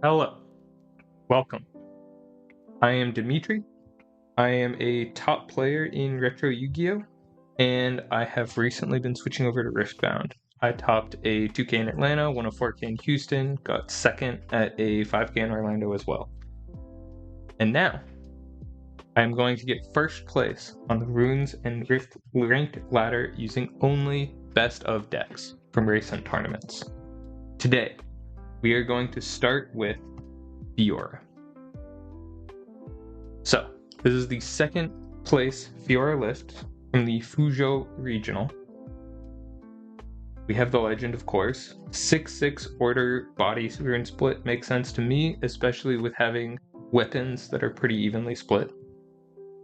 Hello, welcome. I am Dimitri. I am a top player in Retro Yu-Gi-Oh! And I have recently been switching over to Riftbound. I topped a 2K in Atlanta, won a 4K in Houston, got second at a 5K in Orlando as well. And now, I am going to get first place on the Runes and Rift ranked ladder using only best of decks from recent tournaments. Today, we are going to start with Fiora. So, this is the second place Fiora list from the Fuzhou regional. We have the legend, of course. 6/6 order body rune split makes sense to me, especially with having weapons that are pretty evenly split.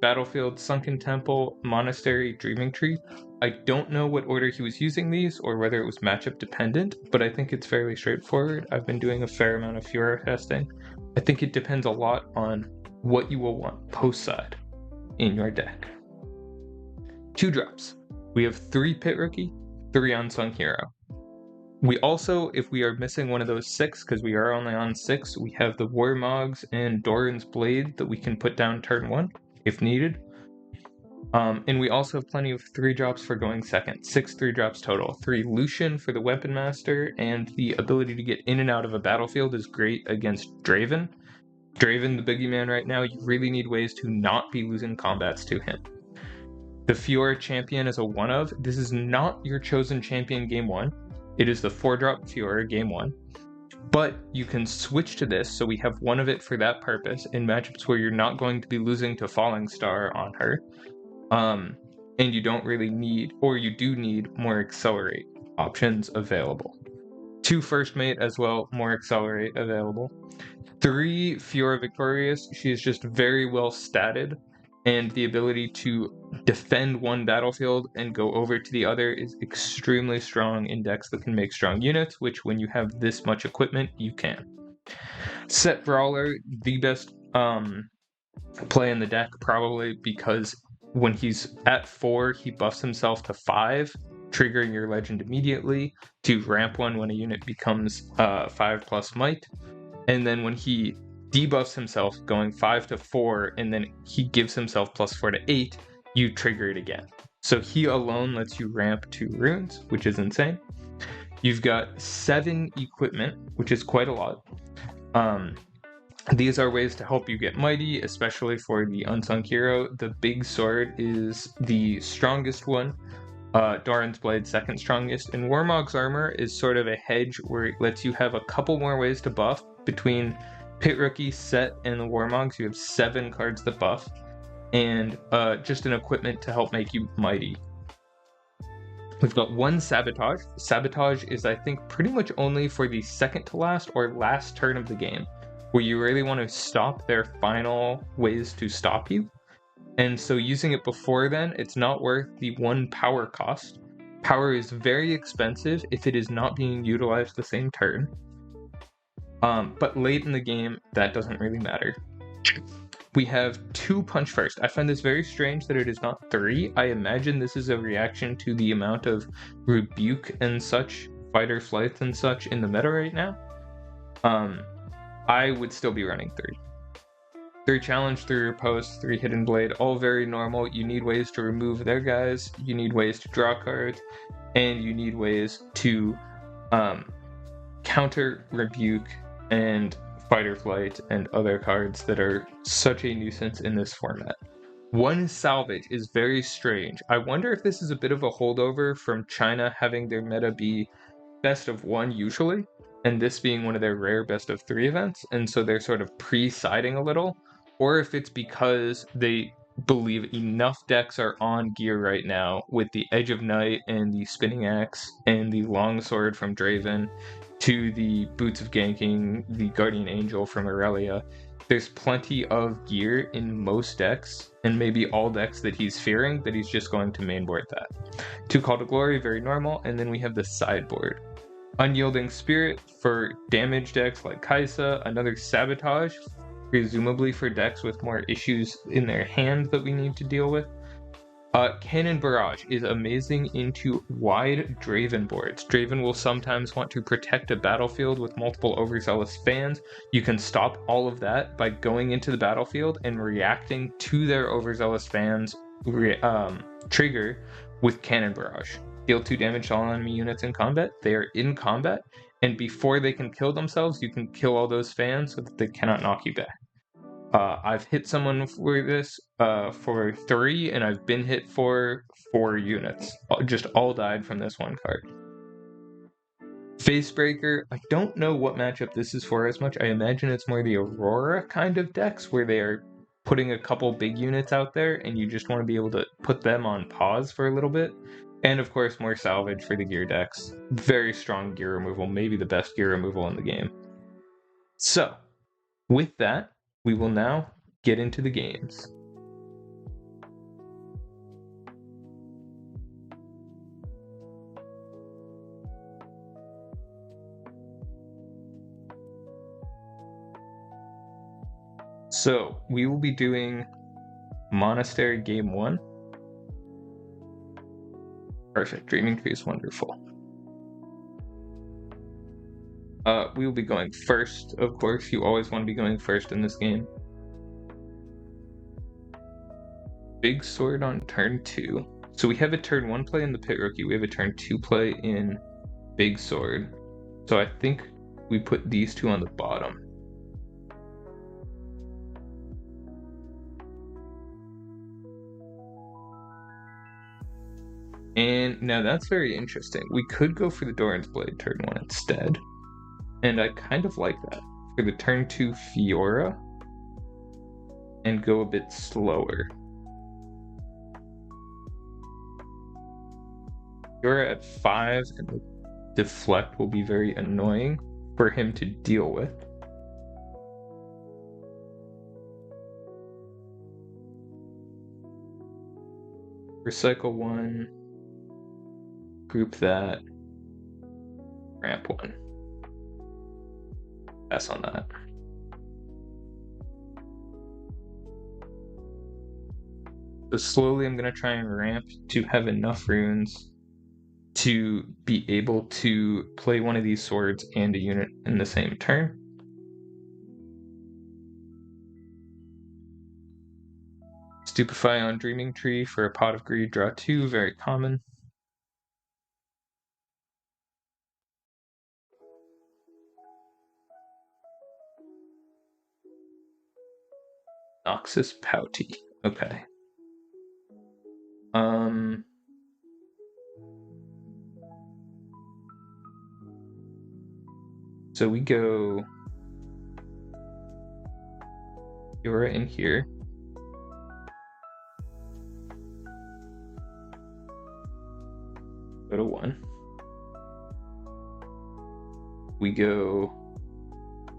Battlefield, Sunken Temple, Monastery, Dreaming Tree. I don't know what order he was using these or whether it was matchup dependent, but I think it's fairly straightforward. I've been doing a fair amount of Fiora testing. I think it depends a lot on what you will want post side in your deck. 2 drops. We have 3 Pit Rookie, 3 Unsung Hero. We also, if we are missing one of those 6, because we are only on 6, we have the Warmogs and Doran's Blade that we can put down turn 1 if needed. And we also have plenty of 3 drops for going second. 6 3 drops total. 3 Lucian for the Weapon Master, and the ability to get in and out of a battlefield is great against Draven. Draven, the boogeyman right now, you really need ways to not be losing combats to him. The Fiora champion is a one of. This is not your chosen champion game 1. It is the 4-drop Fiora game 1. But you can switch to this, so we have one of it for that purpose in matchups where you're not going to be losing to Falling Star on her. And you don't really need, or you do need, more Accelerate options available. 2 First Mate as well, more Accelerate available. 3 Fiora Victorious, she is just very well statted, and the ability to defend one battlefield and go over to the other is extremely strong in decks that can make strong units, which when you have this much equipment, you can. Set Brawler, the best play in the deck, probably because when he's at 4, he buffs himself to 5, triggering your legend immediately to ramp one when a unit becomes 5 plus might. And then when he debuffs himself going 5 to 4, and then he gives himself plus 4 to 8, you trigger it again. So he alone lets you ramp 2 runes, which is insane. You've got 7 equipment, which is quite a lot. These are ways to help you get mighty, especially for the Unsung Hero. The big sword is the strongest one. Doran's Blade, second strongest. And Warmog's Armor is sort of a hedge where it lets you have a couple more ways to buff. Between Pit Rookie, Set, and the Warmogs, you have 7 cards that buff. And just an equipment to help make you mighty. We've got 1 Sabotage. Sabotage is, I think, pretty much only for the second to last or last turn of the game, where you really want to stop their final ways to stop you. And so using it before then, it's not worth the 1 power cost. Power is very expensive if it is not being utilized the same turn. But late in the game, that doesn't really matter. We have 2 Punch First. I find this very strange that it is not 3. I imagine this is a reaction to the amount of Rebuke and such, Fight or Flight and such in the meta right now. I would still be running 3. 3 Challenge, 3 Riposte, 3 Hidden Blade, all very normal. You need ways to remove their guys, you need ways to draw cards, and you need ways to counter Rebuke and Fight or Flight and other cards that are such a nuisance in this format. 1 Salvage is very strange. I wonder if this is a bit of a holdover from China having their meta be best of 1 usually, and this being one of their rare best of 3 events, and so they're sort of pre-siding a little, or if it's because they believe enough decks are on gear right now with the Edge of Night and the Spinning Axe and the Longsword from Draven to the Boots of Ganking, the Guardian Angel from Aurelia. There's plenty of gear in most decks, and maybe all decks that he's fearing, that he's just going to mainboard that. 2 Call to Glory, very normal, and then we have the sideboard. Unyielding Spirit for damage decks like Kaisa, another Sabotage, presumably for decks with more issues in their hand that we need to deal with. Cannon Barrage is amazing into wide Draven boards. Draven will sometimes want to protect a battlefield with multiple overzealous fans. You can stop all of that by going into the battlefield and reacting to their overzealous fans trigger with Cannon Barrage. Deal 2 damage to all enemy units in combat. They are in combat, and before they can kill themselves, you can kill all those fans so that they cannot knock you back. I've hit someone for this for 3, and I've been hit for 4 units. Just all died from this one card. Facebreaker, I don't know what matchup this is for as much. I imagine it's more the Aurora kind of decks where they are putting a couple big units out there and you just want to be able to put them on pause for a little bit. And of course, more salvage for the gear decks. Very strong gear removal, maybe the best gear removal in the game. So, with that, we will now get into the games. So, we will be doing Monastery Game 1. Perfect, Dreaming Tree is wonderful. We will be going first, of course. You always want to be going first in this game. Big Sword on turn 2. So we have a turn 1 play in the Pit Rookie. We have a turn 2 play in Big Sword. So I think we put these two on the bottom. And now that's very interesting. We could go for the Doran's Blade turn 1 instead. And I kind of like that. For the turn 2 Fiora. And go a bit slower. Fiora at 5 and the deflect will be very annoying for him to deal with. Recycle 1. Group that. Ramp 1. Pass on that. So slowly I'm going to try and ramp to have enough runes to be able to play one of these swords and a unit in the same turn. Stupefy on Dreaming Tree for a Pot of Greed, draw 2, very common. Noxus Pouty, okay. So we go Fiora in here. Go to 1. We go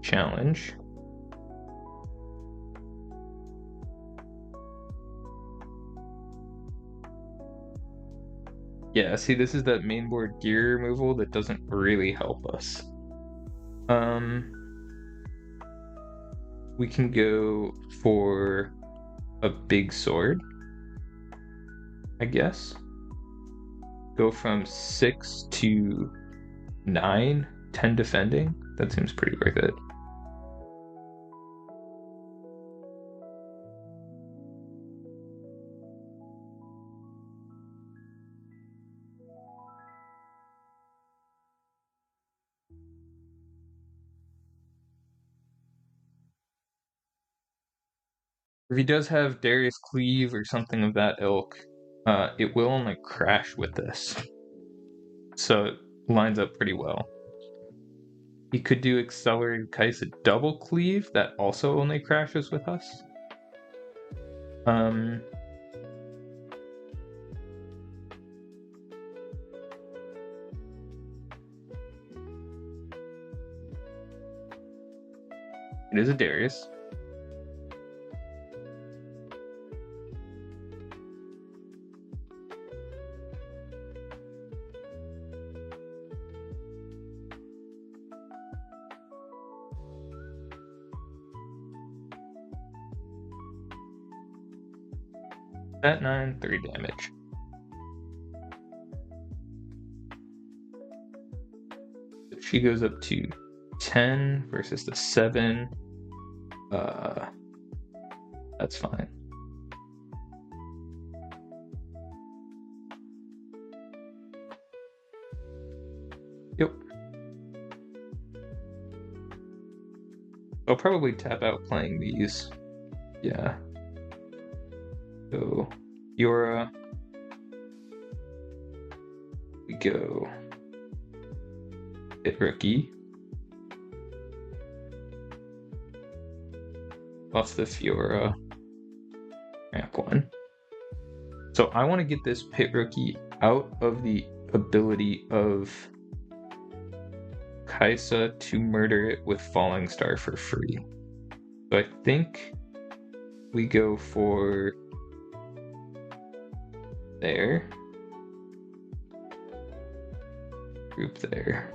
challenge. Yeah, see, this is that mainboard gear removal that doesn't really help us. We can go for a big sword, I guess. Go from 6 to 9, 10 defending. That seems pretty worth it. If he does have Darius Cleave or something of that ilk, it will only crash with this. So it lines up pretty well. He could do Accelerated Kaisa Double Cleave, that also only crashes with us. It is a Darius. At 9, 3 damage. She goes up to 10 versus the 7. That's fine. Yep. I'll probably tap out playing these. Yeah. So, Fiora. We go hit rookie. Buff the Fiora. Ramp 1. So I want to get this pit rookie out of the ability of Kaisa to murder it with Falling Star for free. So I think we go for there. Group there.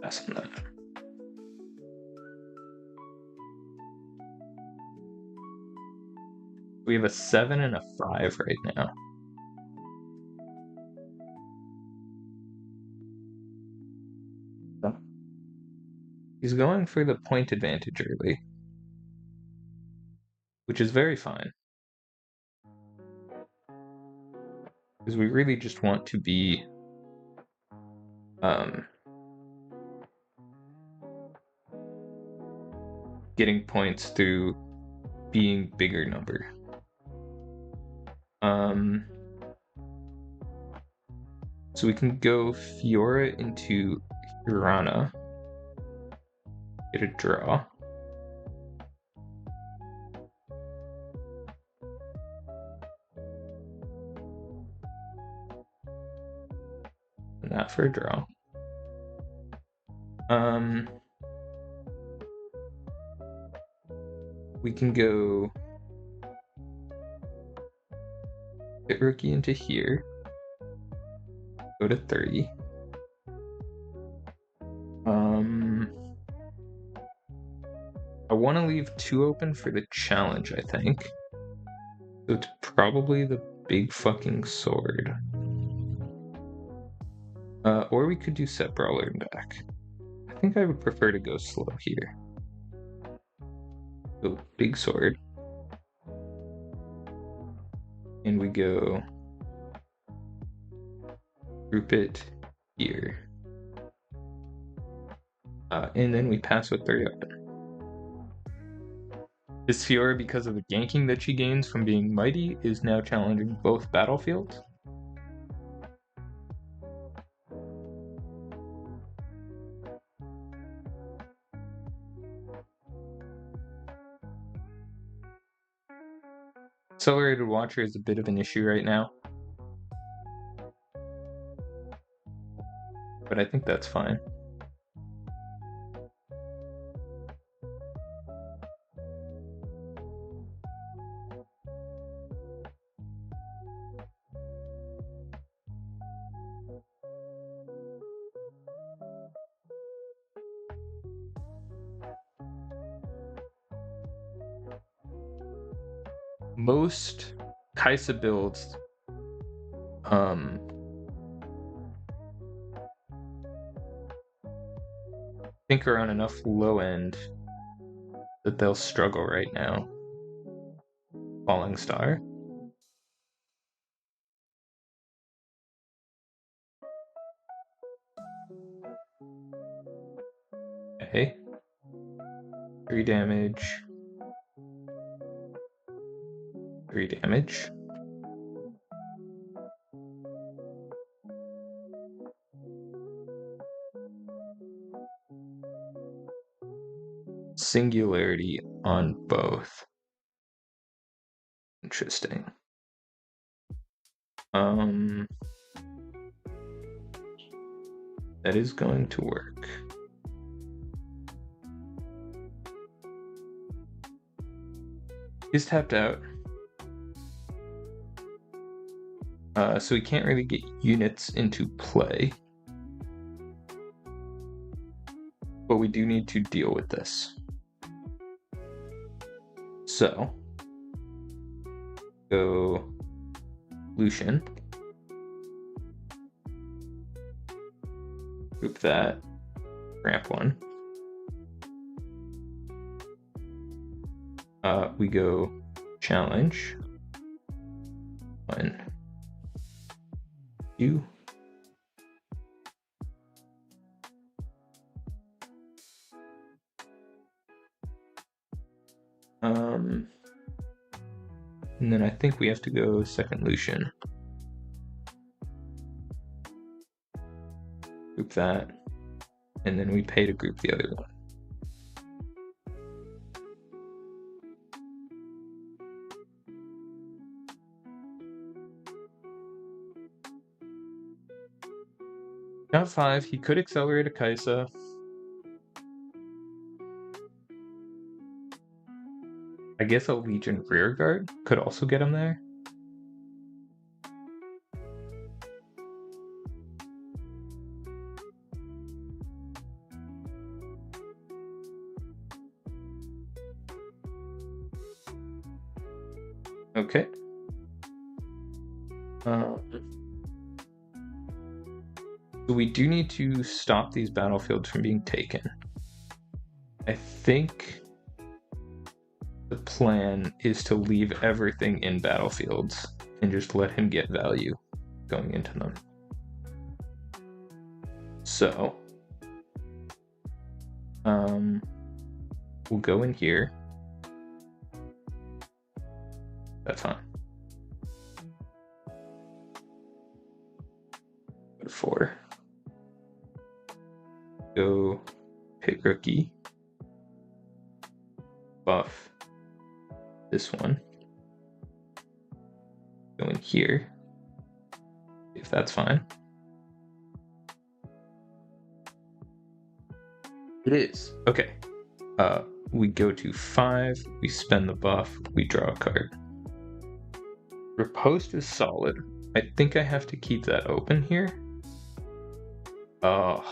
That's on that. We have a 7 and a 5 right now. So, he's going for the point advantage early, which is very fine. Because we really just want to be getting points through being bigger number. So we can go Fiora into Hirana, get a draw. And that for a draw. We can go hit rookie into here. Go to 30. I want to leave 2 open for the challenge, I think. So it's probably the big fucking sword. Or we could do set brawler and back. I think I would prefer to go slow here. So big sword. And we go group it here. And then we pass with 3 open. This Fiora, because of the ganking that she gains from being mighty, is now challenging both battlefields. Accelerated Watcher is a bit of an issue right now. But I think that's fine. Most Kaisa builds think are on enough low end that they'll struggle right now. Falling Star. Okay. 3 damage. 3 damage. Singularity on both. Interesting. That is going to work. He's tapped out. So we can't really get units into play. But we do need to deal with this. So, Go Lucian. Group that. Ramp 1. We go challenge. 1, 2. And then I think we have to go second Lucian. Group that. And then we pay to group the other one. Not 5. He could accelerate a Kaisa. I guess a Legion Rearguard could also get him there. Okay. So we do need to stop these battlefields from being taken. I think the plan is to leave everything in battlefields and just let him get value going into them. So, we'll go in here. That's fine. Go to 4. Go pit rookie. Buff this one. Go in here. If that's fine. It is. Okay. We go to 5. We spend the buff. We draw a card. Riposte is solid. I think I have to keep that open here. Oh,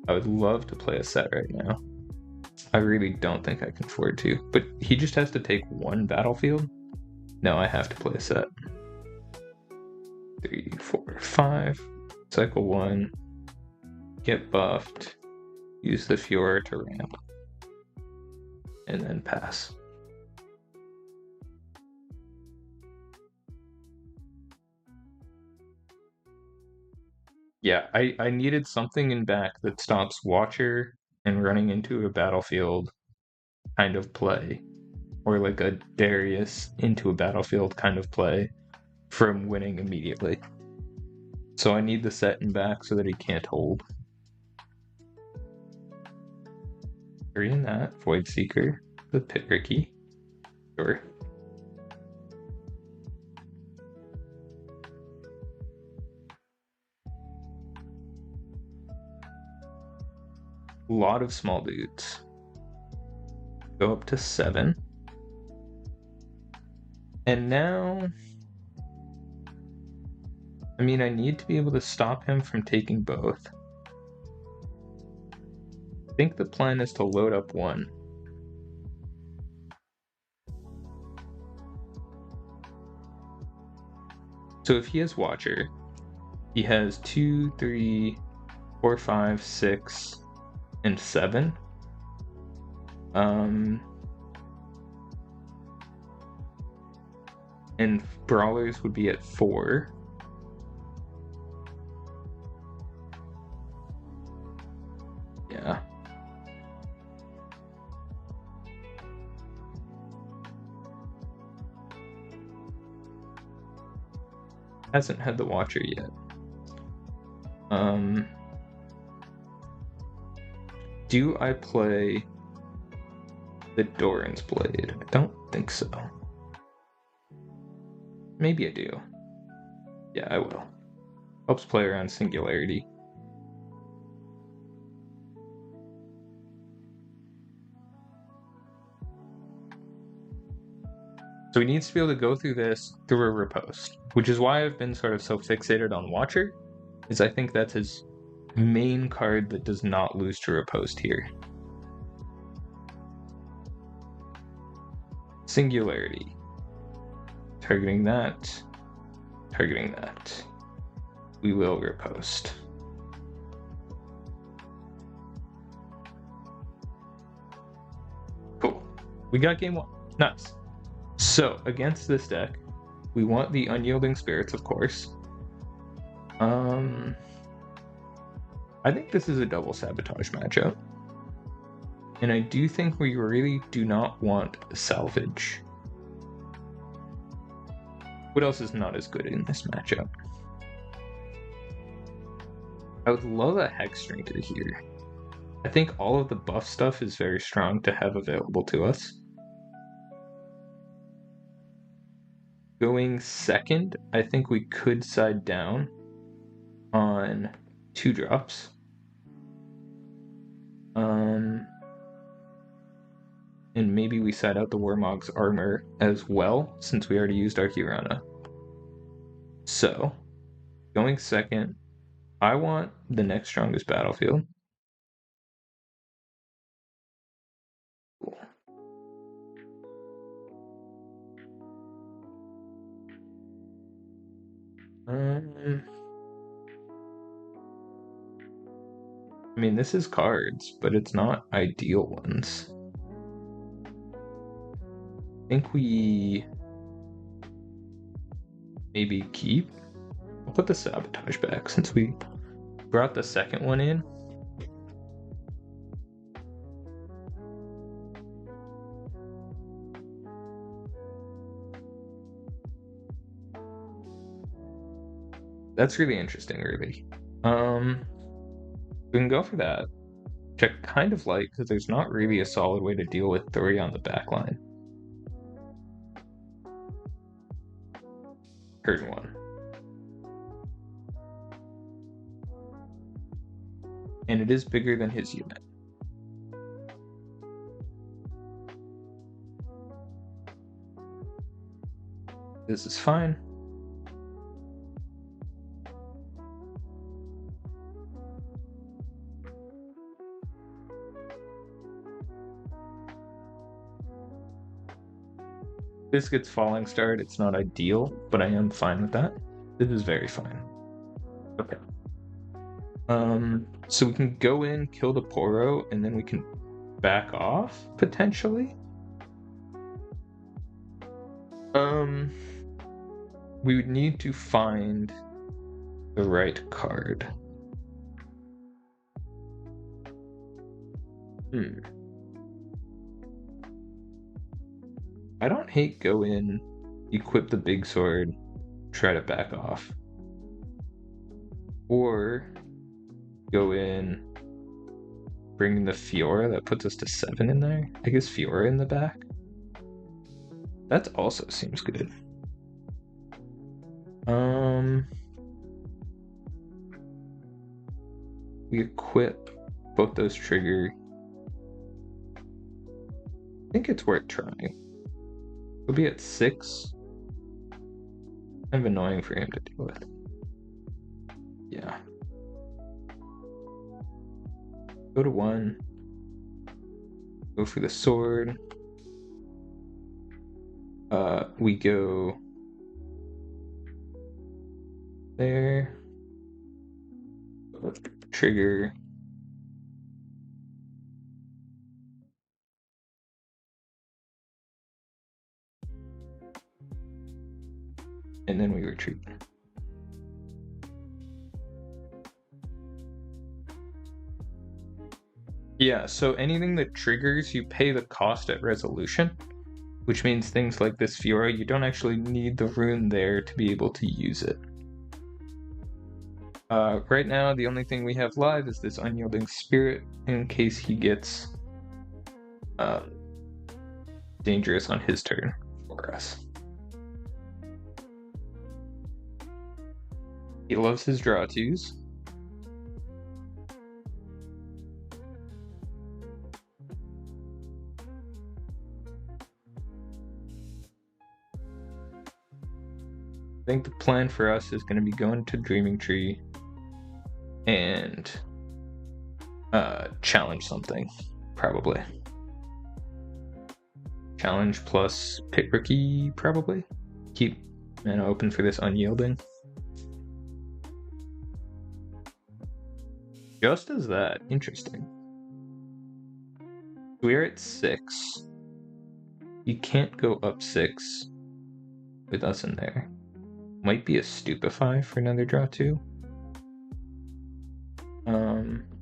I would love to play a set right now. I really don't think I can afford to. But he just has to take 1 battlefield? No, I have to play a set. 3, 4, 5. Cycle 1. Get buffed. Use the Fiora to ramp. And then pass. Yeah, I needed something in back that stops Watcher and running into a battlefield kind of play. Or like a Darius into a battlefield kind of play from winning immediately. So I need the set in back so that he can't hold. 3 in that. Void Seeker. The Pit Ricky. Sure. A lot of small dudes. Go up to 7. And now, I mean, I need to be able to stop him from taking both. I think the plan is to load up 1. So if he has Watcher, he has 2, 3, 4, 5, 6, and 7. And Brawlers would be at 4. Yeah. Hasn't had the Watcher yet. Do I play the Doran's Blade? I don't think so. Maybe I do. Yeah, I will. Helps play around Singularity. So he needs to be able to go through this through a riposte, which is why I've been sort of so fixated on Watcher, is I think that's his main card that does not lose to riposte here. Singularity. targeting that, targeting that. We will riposte. Cool. We got game 1. Nice. So, against this deck, we want the Unyielding Spirits, of course. I think this is a double sabotage matchup. And I do think we really do not want salvage. What else is not as good in this matchup? I would love a Hex Drinker here. I think all of the buff stuff is very strong to have available to us. Going second, I think we could side down on 2 drops. And maybe we side out the Warmog's armor as well, since we already used our Hirana. So, going second, I want the next strongest battlefield. Cool. I mean, this is cards, but it's not ideal ones. I think we maybe keep. I'll put the sabotage back since we brought the second one in. That's really interesting, really. We can go for that. Which I kind of like, because there's not really a solid way to deal with 3 on the back line. Turn 1. And it is bigger than his unit. This is fine. This gets Falling Starred. It's not ideal, but I am fine with that. This is very fine. Okay. So we can go in, kill the Poro, and then we can back off, potentially. We would need to find the right card. I don't hate go in, equip the big sword, try to back off. Or go in, bring the Fiora, that puts us to 7 in there. I guess Fiora in the back. That also seems good. We equip both those trigger. I think it's worth trying. We'll be at 6. Kind of annoying for him to deal with. Yeah. Go to 1. Go for the sword. We go there. Trigger. And then we retreat. Yeah, so anything that triggers, you pay the cost at resolution, which means things like this Fiora, you don't actually need the rune there to be able to use it. Right now, the only thing we have live is this Unyielding Spirit, in case he gets dangerous on his turn for us. He loves his draw twos. I think the plan for us is going to be going to Dreaming Tree and challenge something, probably. Challenge plus Pit Rookie, probably. keep mana open for this unyielding. Just as that. Interesting. We're at 6. You can't go up 6 with us in there. Might be a Stupefy for another draw too.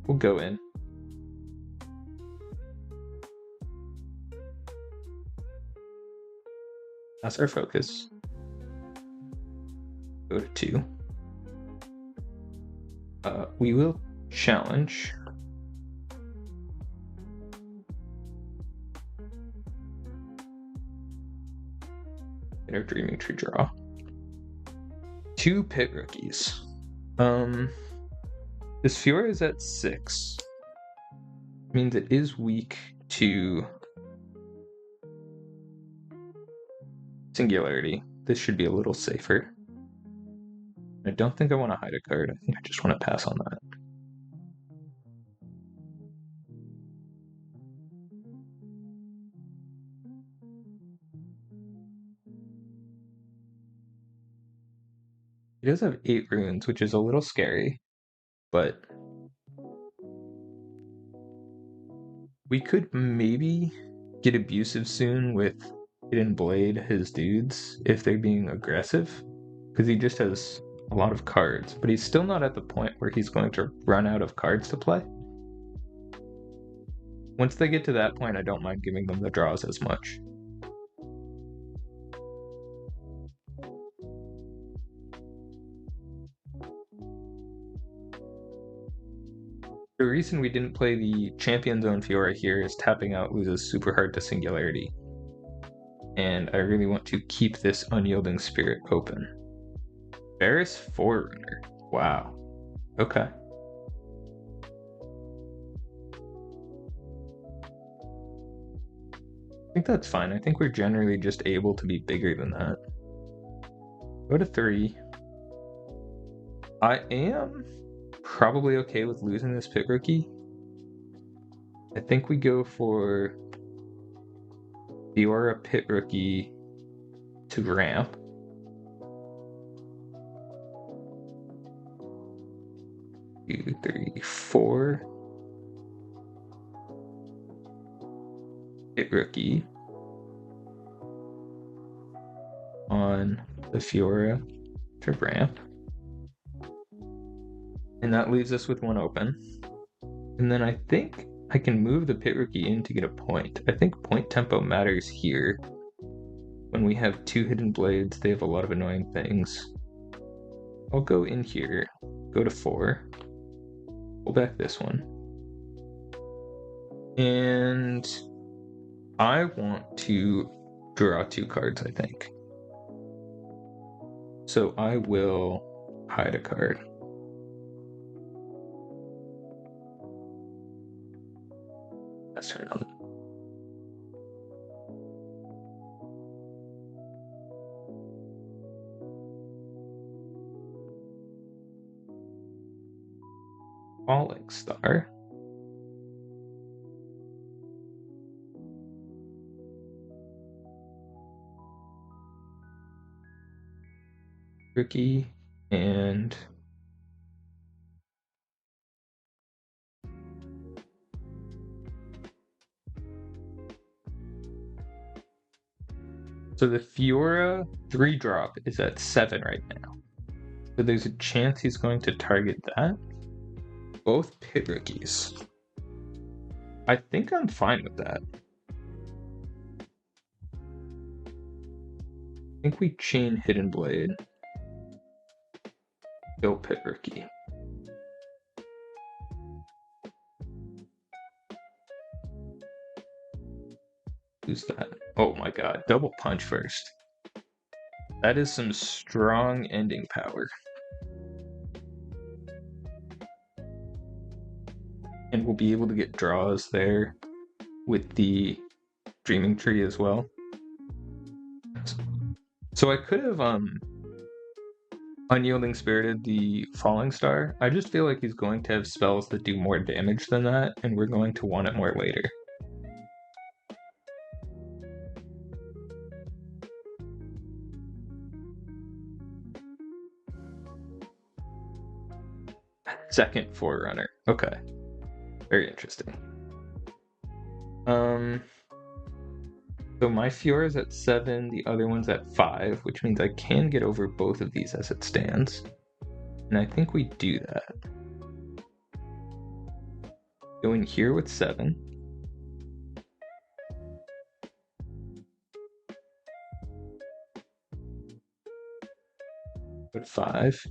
We'll go in. That's our focus. Go to 2. We will challenge. Get our Dreaming Tree draw. 2 pit rookies. This Fiora is at 6. Means it is weak to Singularity. This should be a little safer. I don't think I want to hide a card. I think I just want to pass on that. He does have 8 runes, which is a little scary, but we could maybe get abusive soon with Hidden Blade his dudes if they're being aggressive, because he just has a lot of cards, but he's still not at the point where he's going to run out of cards to play. Once they get to that point, I don't mind giving them the draws as much. The reason we didn't play the Champion Zone Fiora here is tapping out loses super hard to Singularity. And I really want to keep this Unyielding Spirit open. Varus Forerunner. Wow. Okay. I think that's fine. I think we're generally just able to be bigger than that. Go to 3. I am probably okay with losing this pit rookie. I think we go for Fiora pit rookie to ramp. Two, 3, 4. Pit rookie on the Fiora to ramp. And that leaves us with 1 open. And then I think I can move the pit rookie in to get a point. I think point tempo matters here. When we have 2 hidden blades, they have a lot of annoying things. I'll go in here, go to 4, pull back this one. And I want to draw 2 cards, I think. So I will hide a card. Let's turn it on. Falling Star. Rookie and so the Fiora 3-drop is at 7 right now. So there's a chance he's going to target that. Both pit rookies. I think I'm fine with that. I think we chain Hidden Blade. Go pit rookie. Who's that? Oh my god, double punch first. That is some strong ending power. And we'll be able to get draws there with the Dreaming Tree as well. So I could have Unyielding Spirited the Falling Star. I just feel like he's going to have spells that do more damage than that, and we're going to want it more later. second Forerunner. Okay. Very interesting. So my Fiora is at 7, the other one's at 5, which means I can get over both of these as it stands. And I think we do that. Going here with 7. With 5.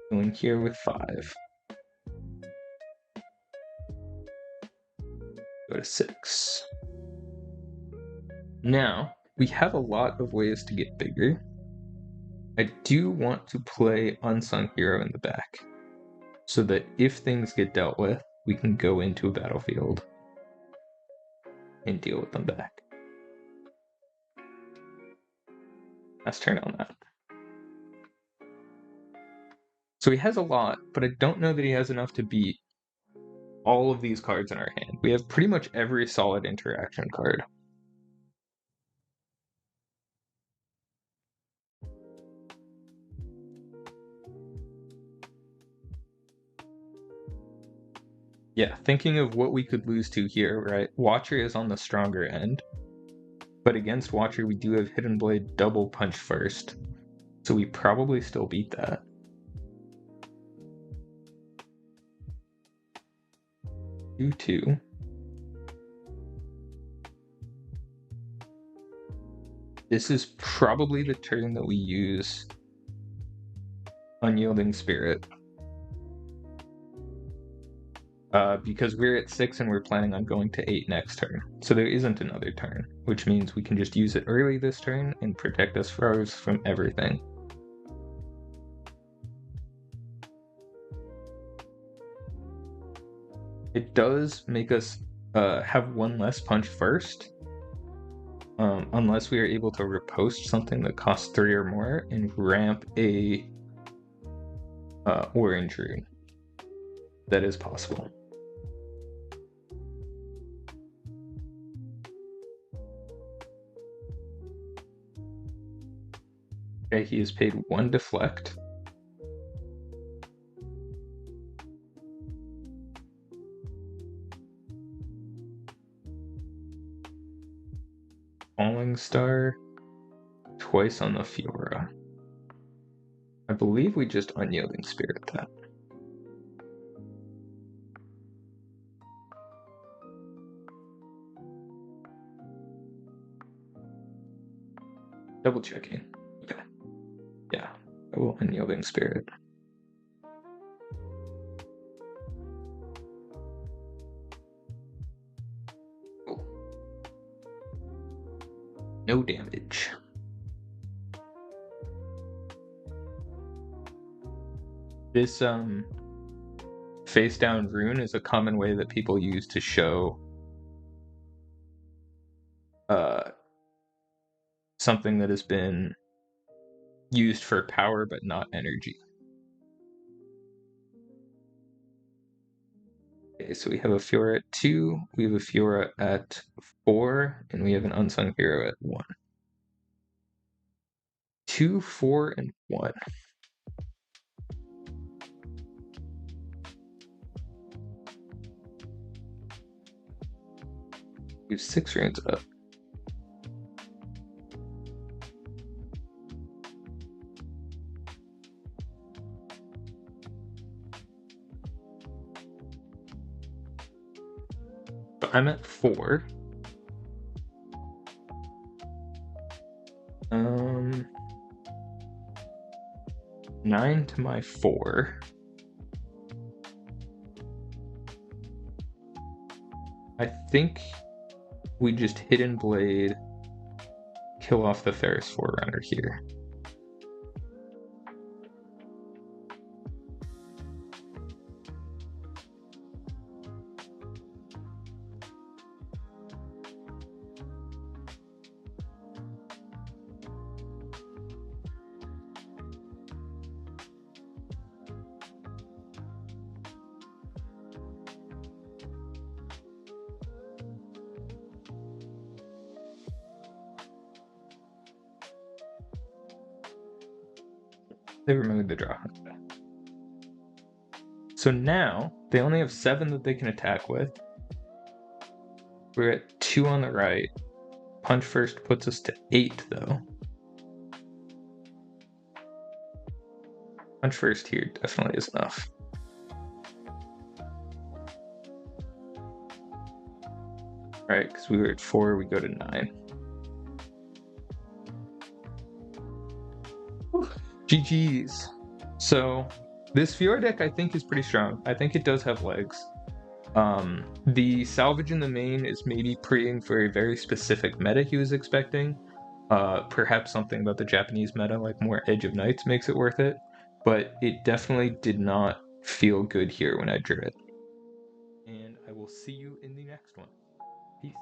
Going here with 5. Go to 6. Now, we have a lot of ways to get bigger. I do want to play Unsung Hero in the back, so that if things get dealt with, we can go into a battlefield and deal with them back. Let's turn on that. So he has a lot, but I don't know that he has enough to beat all of these cards in our hand. We have pretty much every solid interaction card. Yeah, thinking of what we could lose to here, right? Watcher is on the stronger end, but against Watcher we do have Hidden Blade double punch first, so we probably still beat that. Two. This is probably the turn that we use Unyielding Spirit. Because we're at 6 and we're planning on going to 8 next turn. So there isn't another turn, which means we can just use it early this turn and protect us from everything. It does make us have one less punch first, unless we are able to riposte something that costs 3 or more and ramp a orange rune. That is possible. Okay, he has paid 1 deflect. Falling Star twice on the Fiora. I believe we just Unyielding Spirit that. Double checking. Okay. Yeah, I will Unyielding Spirit. Oh. No damage. This face down rune is a common way that people use to show something that has been used for power but not energy. Okay, so we have a Fiora at 2, we have a Fiora at 4, and we have an Unsung Hero at 1. 2, 4, and 1. We have 6 runes up. I'm at 4. 9 to my 4. I think we just Hidden Blade, kill off the Ferris Forerunner here. They removed the draw. Okay. So now they only have 7 that they can attack with. We're at 2 on the right. Punch first puts us to 8 though. Punch first here definitely is enough. Alright, because we were at 4, we go to 9. Whew. GG's. So this Fiora deck I think is pretty strong. I think it does have legs. The salvage in the main is maybe preying for a very specific meta he was expecting. Perhaps something about the Japanese meta, like more Edge of Knights, makes it worth it. But it definitely did not feel good here when I drew it. And I will see you in the next one. Peace.